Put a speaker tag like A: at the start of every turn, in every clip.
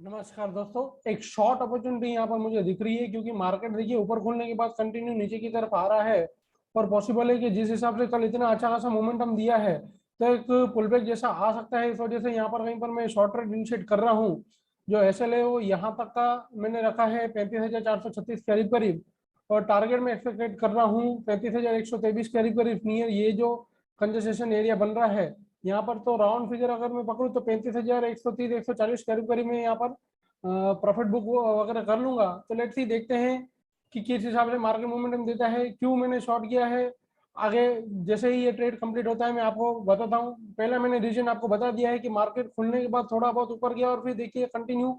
A: नमस्कार दोस्तों, एक शॉर्ट अपॉर्चुनिटी यहाँ पर मुझे दिख रही है क्योंकि मार्केट देखिए ऊपर खुलने के बाद कंटिन्यू नीचे की तरफ आ रहा है और पॉसिबल है कि जिस हिसाब से कल इतना अच्छा खासा मोमेंटम दिया है तो एक पुलबैक जैसा आ सकता है। इस वजह से यहाँ पर कहीं पर मैं शॉर्ट ट्रेड इनिशिएट कर रहा हूँ। जो एसएल है वो यहाँ तक का मैंने रखा है 35,436 करीब करीब, और टारगेट में एक्सपेक्टेड कर रहा हूँ 35,123 करीब करीब नियर ये जो कंजस्टेशन एरिया बन रहा है यहाँ पर। तो राउंड फिगर अगर मैं पकड़ूं तो 35,130 140 करीब करीब में यहाँ पर प्रॉफिट बुक वगैरह कर लूंगा। तो लेट्स सी देखते हैं कि किस हिसाब से मार्केट मोमेंटम देता है, क्यों मैंने शॉर्ट किया है। आगे जैसे ही ये ट्रेड कंप्लीट होता है मैं आपको बताता हूँ। पहला मैंने रीजन आपको बता दिया है कि मार्केट खुलने के बाद थोड़ा बहुत ऊपर गया और फिर देखिए कंटिन्यू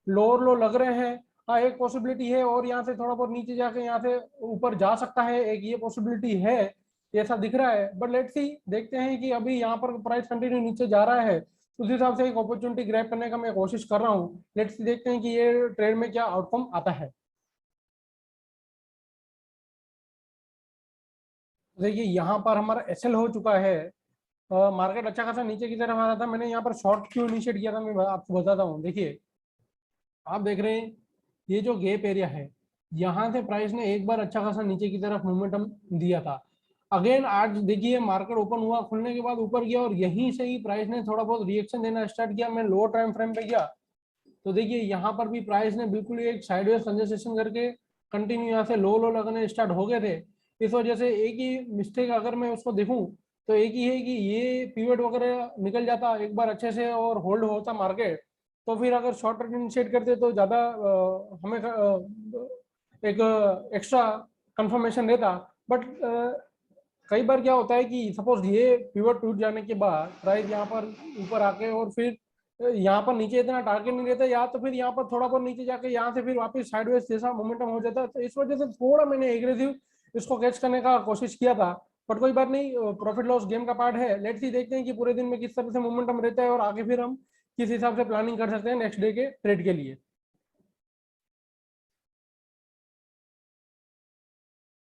A: लोअर लो लग रहे हैं। हाँ, एक पॉसिबिलिटी है और यहाँ से थोड़ा बहुत नीचे जाके यहाँ से ऊपर जा सकता है, एक ये पॉसिबिलिटी है, ऐसा दिख रहा है। बट लेट्स सी देखते हैं कि अभी यहाँ पर प्राइस कंटिन्यू नीचे जा रहा है, उस हिसाब से एक अपॉर्चुनिटी ग्रैब करने का मैं कोशिश कर रहा हूँ। लेट्स देखते हैं कि ये ट्रेड में क्या आउटकम आता है। देखिए यहाँ पर हमारा एसएल हो चुका है। मार्केट अच्छा खासा नीचे की तरफ आ रहा था, मैंने यहाँ पर शॉर्ट क्यों इनिशिएट किया था मैं आपको बताता हूँ। देखिए आप देख रहे हैं ये जो गैप एरिया है, यहाँ से प्राइस ने एक बार अच्छा खासा नीचे की तरफ मोमेंटम दिया था। अगेन आज देखिए मार्केट ओपन हुआ, खुलने के बाद ऊपर गया और यहीं से ही प्राइस ने थोड़ा बहुत रिएक्शन देना स्टार्ट किया। मैं लो टाइम फ्रेम पे गया तो देखिए यहाँ पर भी प्राइस ने बिल्कुल एक साइडवेज कंजस्टेशन करके कंटिन्यू यहाँ से लो लो लगने स्टार्ट हो गए थे। इस वजह से एक ही मिस्टेक अगर मैं उसको देखूं तो एक ही है कि ये पीवट वगैरह निकल जाता एक बार अच्छे से और होल्ड होता मार्केट, तो फिर अगर शॉर्ट टर्म इनिशिएट करते तो ज़्यादा हमें एक एक्स्ट्रा कंफर्मेशन रहता। बट कई बार क्या होता है कि सपोज ये पिवट टूट जाने के बाद प्राइस यहाँ पर ऊपर आके और फिर यहाँ पर नीचे इतना टारगेट नहीं रहता, या तो फिर यहाँ पर थोड़ा बहुत नीचे जाके यहाँ से फिर वापस साइडवेज जैसा मोमेंटम हो जाता है। तो इस वजह से थोड़ा मैंने एग्रेसिव इसको कैच करने का कोशिश किया था। बट कोई बात नहीं, प्रॉफिट लॉस गेम का पार्ट है। लेट्स सी देखते हैं कि पूरे दिन में किस तरह से मोमेंटम रहता है और आगे फिर हम किस हिसाब से प्लानिंग कर सकते हैं नेक्स्ट डे के ट्रेड के लिए।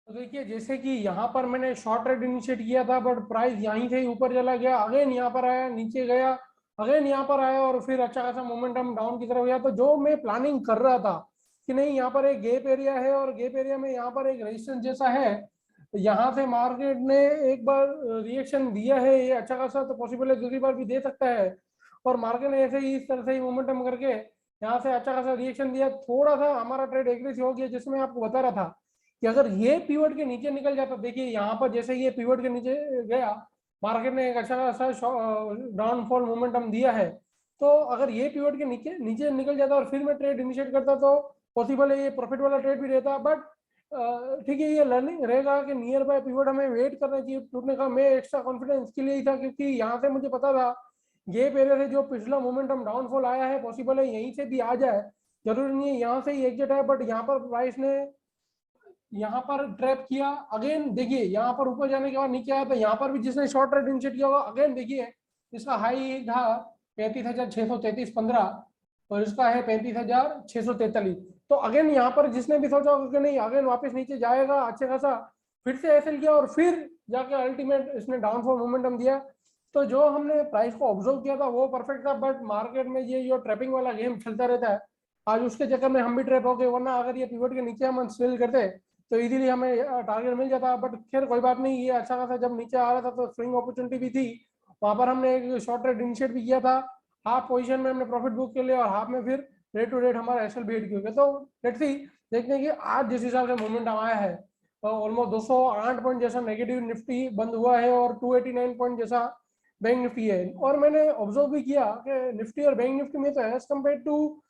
A: तो देखिए जैसे कि यहाँ पर मैंने शॉर्ट ट्रेड इनिशिएट किया था बट प्राइस यहीं से ही ऊपर चला गया, अगेन यहाँ पर आया, नीचे गया, अगेन यहाँ पर आया और फिर अच्छा खासा मोमेंटम डाउन की तरफ गया। तो जो मैं प्लानिंग कर रहा था कि नहीं यहाँ पर एक गैप एरिया है और गैप एरिया में यहाँ पर एक रेजिस्टेंस जैसा है, यहाँ से मार्केट ने एक बार रिएक्शन दिया है ये अच्छा खासा, तो पॉसिबल है दूसरी बार भी दे सकता है। और मार्केट ने ऐसे ही इस तरह से ही मोमेंटम करके यहाँ से अच्छा खासा रिएक्शन दिया, थोड़ा सा हमारा ट्रेड एग्रेसिव हो गया जिसमें आपको बता रहा था कि अगर ये पीवट के नीचे निकल जाता, देखिए यहाँ पर जैसे ये पीवट के नीचे गया मार्केट ने एक अच्छा खासा डाउनफॉल मोमेंटम दिया है। तो अगर ये पीवट के नीचे नीचे निकल जाता और फिर मैं ट्रेड इनिशिएट करता तो पॉसिबल है ये प्रॉफिट वाला ट्रेड भी रहता। बट ठीक है, ये लर्निंग रहेगा कि नियर बाय पीवट हमें वेट करना चाहिए टूटने का। मैं एक्स्ट्रा कॉन्फिडेंस के लिए ही था क्योंकि यहाँ से मुझे पता था ये एरिया से जो पिछला मोमेंटम डाउनफॉल आया है पॉसिबल है यहीं से भी आ जाए, जरूरी नहीं है यहाँ से ही एग्जिट है। बट यहाँ पर प्राइस ने यहाँ पर ट्रैप किया, अगेन देखिए यहाँ पर ऊपर जाने के बाद नीचे आया, तो यहाँ पर भी जिसने शॉर्ट ट्रेड इनिशिएट किया होगा अगेन देखिए इसका हाई था 35,633.15 और इसका है 35,643। तो अगेन यहाँ पर जिसने भी सोचा होगा कि नहीं अगेन वापस नीचे जाएगा अच्छे खासा, फिर से ऐसे किया और फिर जाके अल्टीमेट इसने डाउनफॉल मोमेंटम दिया। तो जो हमने प्राइस को ऑब्जर्व किया था वो परफेक्ट था। बट मार्केट में ये जो ट्रैपिंग वाला गेम चलता रहता है, आज उसके चक्कर में हम भी ट्रैप हो गए, वरना अगर ये पिवट के नीचे हम सेल करते तो इजीली हमें टारगेट मिल जाता। बट खैर कोई बात नहीं, ये अच्छा खासा जब नीचे आ रहा था तो स्विंग अपॉर्चुनिटी भी थी, वहां पर हमने एक शॉर्ट ट्रेड इनिशिएट भी किया था। हाफ पोजीशन में हमने प्रॉफिट बुक कर लिया और हाफ में फिर रेट टू रेट हमारा एसएल भी हिट किया। तो लेट्स सी देखते हैं कि आज जिस हिसाब से मोमेंटम आया है ऑलमोस्ट 208 पॉइंट जैसा नेगेटिव निफ्टी बंद हुआ है और 289 पॉइंट जैसा बैंक निफ्टी है। और मैंने ऑब्जर्व भी किया कि निफ्टी और बैंक निफ्टी में तो as compared to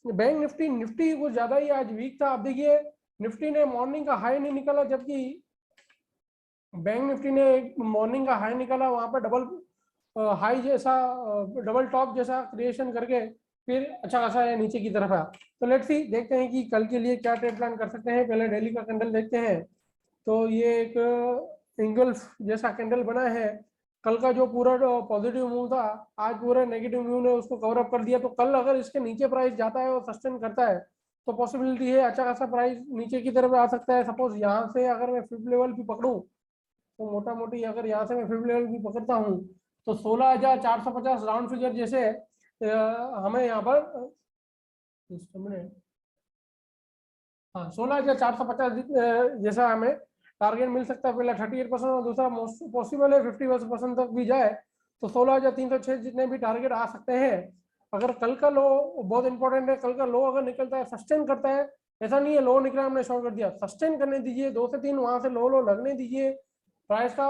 A: bank Nifty Nifty कुछ ज्यादा ही आज वीक था। आप देखिए निफ्टी ने मॉर्निंग का हाई नहीं निकाला जबकि बैंक निफ्टी ने मॉर्निंग का हाई निकाला, वहां पर डबल हाई जैसा डबल टॉप जैसा क्रिएशन करके फिर अच्छा खासा है नीचे की तरफ आया। तो लेट्स सी देखते हैं कि कल के लिए क्या ट्रेड प्लान कर सकते हैं। पहले डेली का कैंडल देखते हैं। तो ये एक इंगल्फ जैसा कैंडल बना है। कल का जो पूरा पॉजिटिव मूव था आज पूरा नेगेटिव मूव ने उसको कवर अप कर दिया। तो कल अगर इसके नीचे प्राइस जाता है और सस्टेन करता है तो पॉसिबिलिटी है अच्छा खासा प्राइस नीचे की तरफ आ सकता है। सपोज यहाँ से अगर मैं फिफ्थ लेवल भी पकड़ूं तो मोटा मोटी अगर यहाँ से मैं फिफ्थ लेवल भी पकड़ता हूँ तो 16,450 राउंड फिगर जैसे हमें यहाँ पर हाँ 16,450 जैसा हमें टारगेट मिल सकता है, पहला 38% और दूसरा पॉसिबल है 50% तक भी जाए तो 16,306 जितने भी टारगेट आ सकते हैं। अगर कल का लो बहुत इंपॉर्टेंट है, कल का लो अगर निकलता है सस्टेन करता है, ऐसा नहीं है लो निकला हमने शॉर्ट कर दिया, सस्टेन करने दीजिए 2 से 3 वहां से लो लगने दीजिए, प्राइस को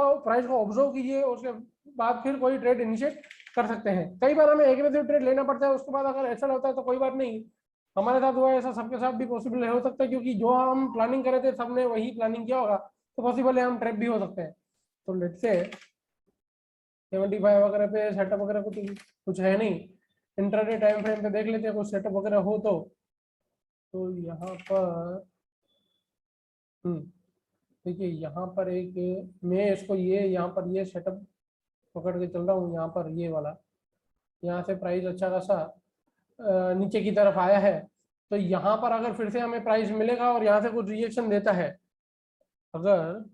A: ऑब्जर्व कीजिए, उसके बाद फिर कोई ट्रेड इनिशिएट कर सकते हैं। कई बार हमें एग्रेसिव ट्रेड लेना पड़ता है, उसके बाद अगर ऐसा होता है तो कोई बात नहीं, हमारे साथ हुआ ऐसा, सबके साथ भी पॉसिबल हो सकता है, क्योंकि जो हम प्लानिंग कर रहे थे सबने वही प्लानिंग किया होगा, तो पॉसिबल है हम ट्रैप भी हो सकते हैं। तो लेट्स से 75 वगैरह पे सेटअप वगैरह कुछ है नहीं, इंट्राडे टाइम फ्रेम पे देख लेते हैं कुछ सेटअप वगैरह हो तो यहाँ पर देखिए यहाँ पर एक, मैं इसको ये यहाँ पर ये सेटअप पकड़ के चल रहा हूँ, यहाँ पर ये वाला, यहाँ से प्राइस अच्छा खासा नीचे की तरफ आया है, तो यहाँ पर अगर फिर से हमें प्राइस मिलेगा और यहाँ से कुछ रिएक्शन देता है, अगर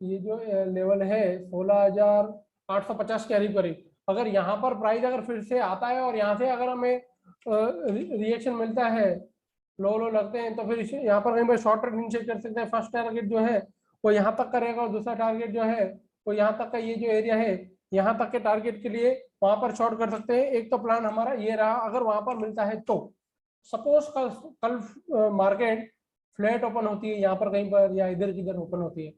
A: ये जो लेवल है 16,850 के करीब, अगर यहाँ पर प्राइस अगर फिर से आता है और यहाँ से अगर हमें रिएक्शन मिलता है, लो लगते हैं, तो फिर यहाँ पर कहीं पर शॉर्ट ट्रेड इनिशिएट कर सकते हैं। फर्स्ट टारगेट जो है वो यहाँ तक करेगा और दूसरा टारगेट जो है वो यहाँ तक का, ये जो एरिया है यहाँ तक के टारगेट के लिए वहां पर शॉर्ट कर सकते हैं। एक तो प्लान हमारा ये रहा, अगर वहां पर मिलता है तो सपोज कल मार्केट फ्लैट ओपन होती है यहाँ पर कहीं पर या इधर किधर ओपन होती है,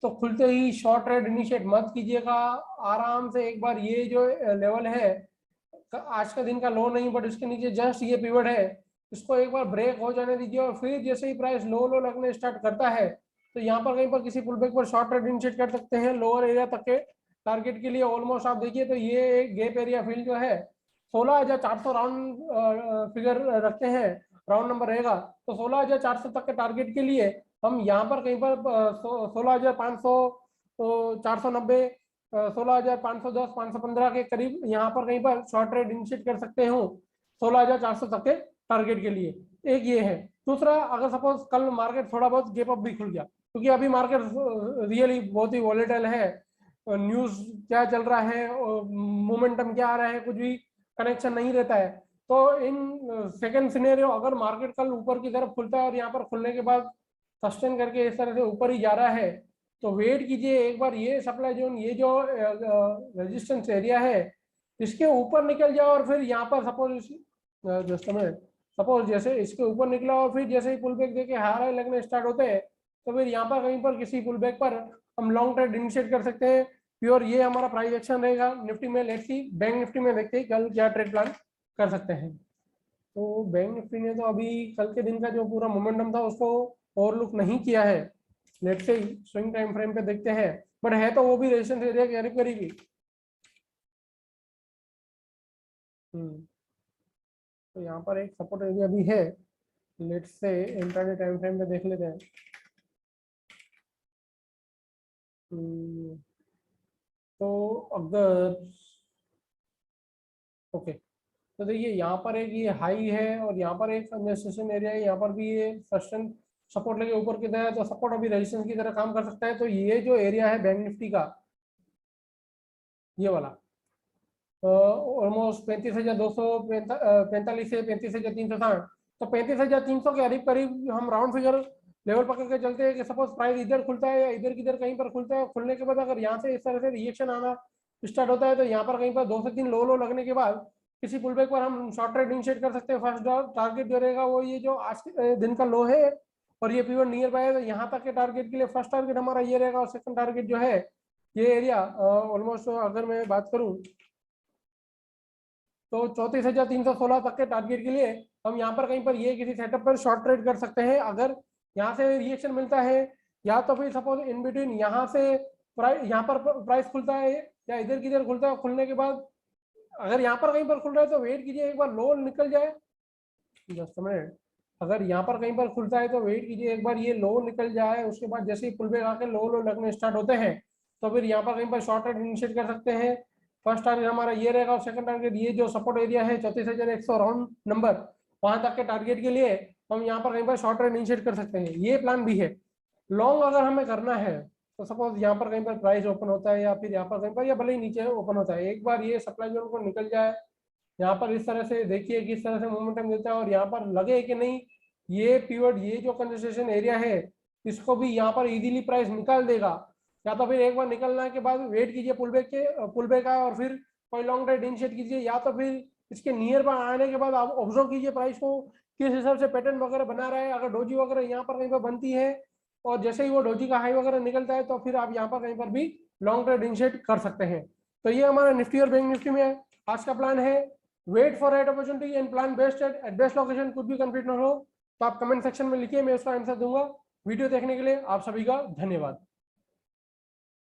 A: तो खुलते ही शॉर्ट ट्रेड इनिशिएट मत कीजिएगा, आराम से एक बार ये जो लेवल है आज का दिन का लो नहीं बट इसके नीचे जस्ट ये पिवट है, इसको एक बार ब्रेक हो जाने दीजिए और फिर जैसे ही प्राइस लो लगने स्टार्ट करता है तो यहाँ पर कहीं पर किसी पुल बैक पर शॉर्ट ट्रेड इनिशिएट कर सकते हैं लोअर एरिया तक के टारगेट के लिए। ऑलमोस्ट आप देखिए तो ये एक गैप एरिया फिल जो है 16,400 राउंड फिगर रखते हैं, राउंड नंबर रहेगा, तो 16,400 तक के टारगेट के लिए हम यहाँ पर कहीं पर 16,500 490 16,510 515 के करीब यहाँ पर कहीं पर शॉर्ट ट्रेड इनिशिएट कर सकते हो 16,400 तक के टारगेट के लिए। एक ये है। दूसरा, अगर सपोज कल मार्केट थोड़ा बहुत गैप अप भी खुल गया, क्योंकि अभी मार्केट रियली बहुत ही वॉलेटाइल है, न्यूज क्या चल रहा है, मोमेंटम क्या आ रहा है, कुछ भी कनेक्शन नहीं रहता है, तो इन सेकंड सिनेरियो अगर मार्केट कल ऊपर की तरफ खुलता है और यहाँ पर खुलने के बाद सस्टेन करके इस तरह से ऊपर ही जा रहा है, तो वेट कीजिए एक बार ये सप्लाई जोन, ये जो रेजिस्टेंस एरिया है इसके ऊपर निकल जाए और फिर यहाँ पर सपोज जैसे इसके ऊपर निकला और फिर जैसे ही पुल बैक देके हाई लगने स्टार्ट होते हैं, तो फिर यहाँ पर कहीं पर किसी पुल बैक पर हम लॉन्ग ट्रेड इनिशिएट कर सकते हैं प्योर। ये हमारा प्राइस एक्शन रहेगा निफ्टी में। लेट्स सी बैंक निफ्टी में देखते हैं कल क्या ट्रेड प्लान कर सकते हैं। तो बैंक निफ्टी ने तो अभी कल के दिन का जो पूरा मोमेंटम था उसको ओवरलुक नहीं किया है। Let's say swing time frame पे देखते हैं, बट है तो वो भी रेजिस्टेंस एरिया के करीब करीब ही। तो यहाँ पर एक सपोर्ट एरिया भी है। Let's say intraday time frame पे देख लेते हैं। तो अगर ओके, तो देखिए यहाँ पर एक ये हाई है और यहाँ पर एक कंजस्टेशन एरिया है, यहाँ पर भी ये सस्टेन सपोर्ट लेके ऊपर की तरह, तो सपोर्ट अभी रेजिस्टेंस की तरह काम कर सकता है। तो ये जो एरिया है बैंक निफ्टी का ये वाला ऑलमोस्ट 35,245 से 35,360, तो 35,300 के करीब हम राउंड फिगर लेवल पकड़ के चलते हैं कि सपोज प्राइस इधर खुलता है या इधर किधर कहीं पर खुलता है, खुलने के बाद अगर यहाँ से इस तरह से रिएक्शन आना स्टार्ट होता है तो यहाँ पर कहीं पर 2 से 3 लो लगने के बाद किसी पुल बैक पर हम शॉर्ट ट्रेड इनिशिएट कर सकते हैं। फर्स्ट टारगेट जो रहेगा वो ये जो आज के दिन का लो है और ये पिवट नियर बाय है, तो यहाँ तक के टारगेट के लिए फर्स्ट टारगेट हमारा ये रहेगा और सेकंड टारगेट जो है ये एरिया ऑलमोस्ट अगर मैं बात करूँ तो 34,316 तक के टारगेट के लिए हम यहाँ पर कहीं पर ये किसी सेटअप पर शॉर्ट ट्रेड कर सकते हैं। अगर यहाँ से रिएक्शन मिलता है या तो फिर सपोज इन बिटवीन यहाँ से यहाँ पर प्राइस खुलता है या इधर किधर खुलता है, खुलने के बाद अगर यहाँ पर कहीं पर खुल रहा है तो वेट कीजिए एक बार लो निकल जाए, जस्ट मिनट, अगर यहाँ पर कहीं पर खुलता है तो वेट कीजिए एक बार ये लो निकल जाए, उसके बाद जैसे ही पुल बैक आके लो लगने स्टार्ट होते हैं तो फिर यहाँ पर कहीं पर शॉर्ट ट्रेड इनिशिएट कर सकते हैं। फर्स्ट टारगेट हमारा ये रहेगा और सेकंड टारगेट ये जो सपोर्ट एरिया है 34,100 राउंड नंबर, वहां तक के टारगेट के लिए हम यहाँ पर कहीं पर शॉर्ट ट्रेड इनिशिएट कर सकते हैं। ये प्लान भी है। लॉन्ग अगर हमें करना है तो सपोज यहाँ पर कहीं पर प्राइस ओपन होता है या फिर यहाँ पर कहीं पर या भले ही नीचे ओपन होता है, एक बार ये सप्लाई जोन को निकल जाए, यहाँ पर इस तरह से देखिए किस तरह से मोमेंटम देता है, और यहाँ पर लगे कि नहीं ये पिवट, ये जो कंसोलिडेशन एरिया है इसको भी यहाँ पर इजीली प्राइस निकाल देगा, या तो फिर एक बार निकलने के बाद वेट कीजिए पुल बैक आए और फिर कोई लॉन्ग ट्रेड इनिशिएट कीजिए, या तो फिर इसके नियर पर आने के बाद आप ऑब्जर्व कीजिए प्राइस को किस हिसाब से पैटर्न वगैरह बना रहा है। अगर डोजी वगैरह यहाँ पर कहीं पर बनती है और जैसे ही वो डोजी का हाई वगैरह निकलता है तो फिर आप यहाँ पर कहीं पर भी लॉन्ग ट्रेड इनिशिएट कर सकते हैं। तो ये हमारा निफ्टी और बैंक निफ्टी में है। आज का प्लान है wait for right opportunity and plan best at best location, कुछ भी कंप्लीट ना हो तो आप कमेंट सेक्शन में लिखिए, मैं उसका आंसर दूंगा। वीडियो देखने के लिए आप सभी का धन्यवाद।